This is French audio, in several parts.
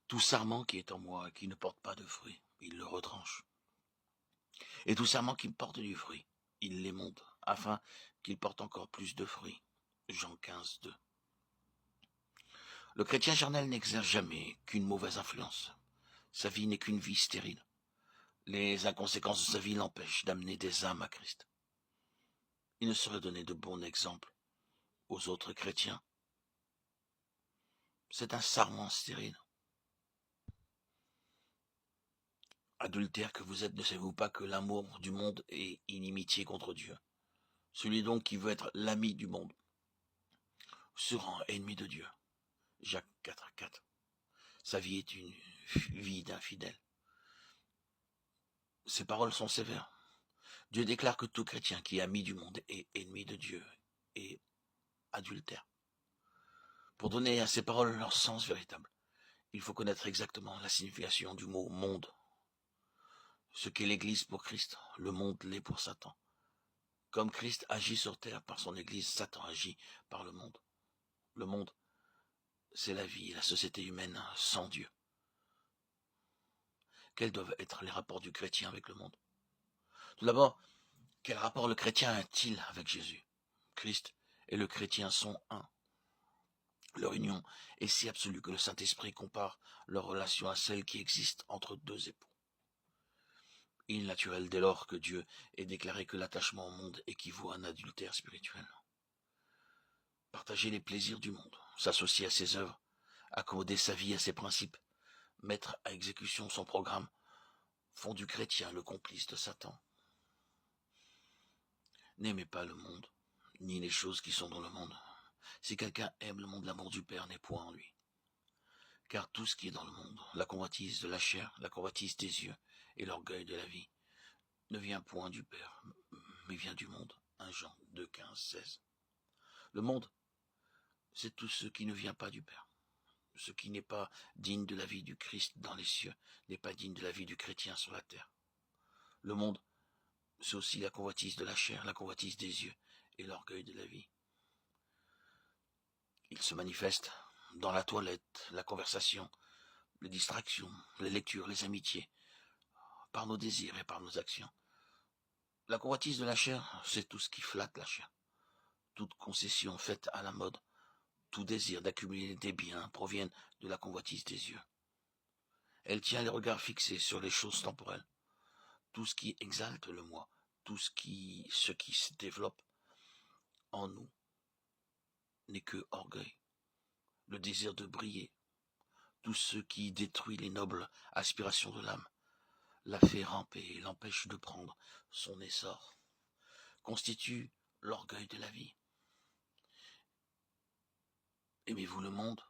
Tout sarment qui est en moi et qui ne porte pas de fruit, il le retranche. Et tout sarment qui porte du fruit, il l'émonde, afin qu'il porte encore plus de fruits. Jean 15, 2. Le chrétien charnel n'exerce jamais qu'une mauvaise influence. Sa vie n'est qu'une vie stérile. Les inconséquences de sa vie l'empêchent d'amener des âmes à Christ. Il ne saurait donner de bons exemples aux autres chrétiens. C'est un sarment stérile. Adultère que vous êtes, ne savez-vous pas que l'amour du monde est inimitié contre Dieu? Celui donc qui veut être l'ami du monde se rend ennemi de Dieu. Jacques 4, 4. Sa vie est une vie d'infidèle. Ses paroles sont sévères. Dieu déclare que tout chrétien qui est ami du monde est ennemi de Dieu et adultère. Pour donner à ces paroles leur sens véritable, il faut connaître exactement la signification du mot monde. Ce qu'est l'Église pour Christ, le monde l'est pour Satan. Comme Christ agit sur terre par son Église, Satan agit par le monde. Le monde, c'est la vie, la société humaine sans Dieu. Quels doivent être les rapports du chrétien avec le monde? Tout d'abord, quel rapport le chrétien a-t-il avec Jésus? Christ et le chrétien sont un. Leur union est si absolue que le Saint-Esprit compare leur relation à celle qui existe entre deux époux. Il est naturel dès lors que Dieu ait déclaré que l'attachement au monde équivaut à un adultère spirituel. Partager les plaisirs du monde, s'associer à ses œuvres, accommoder sa vie à ses principes, mettre à exécution son programme, font du chrétien le complice de Satan. N'aimez pas le monde, ni les choses qui sont dans le monde. Si quelqu'un aime le monde, l'amour du Père n'est point en lui. Car tout ce qui est dans le monde, la convoitise de la chair, la convoitise des yeux et l'orgueil de la vie, ne vient point du Père, mais vient du monde. 1 Jean 2, 15, 16. Le monde, c'est tout ce qui ne vient pas du Père. Ce qui n'est pas digne de la vie du Christ dans les cieux n'est pas digne de la vie du chrétien sur la terre. Le monde, c'est aussi la convoitise de la chair, la convoitise des yeux et l'orgueil de la vie. Il se manifeste dans la toilette, la conversation, les distractions, les lectures, les amitiés, par nos désirs et par nos actions. La convoitise de la chair, c'est tout ce qui flatte la chair. Toute concession faite à la mode, tout désir d'accumuler des biens proviennent de la convoitise des yeux. Elle tient les regards fixés sur les choses temporelles. Tout ce qui exalte le moi, tout ce qui se développe en nous n'est que orgueil, le désir de briller, tout ce qui détruit les nobles aspirations de l'âme, la fait ramper et l'empêche de prendre son essor, constitue l'orgueil de la vie. Aimez-vous le monde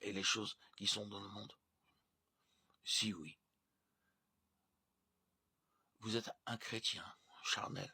et les choses qui sont dans le monde? Si oui, vous êtes un chrétien charnel.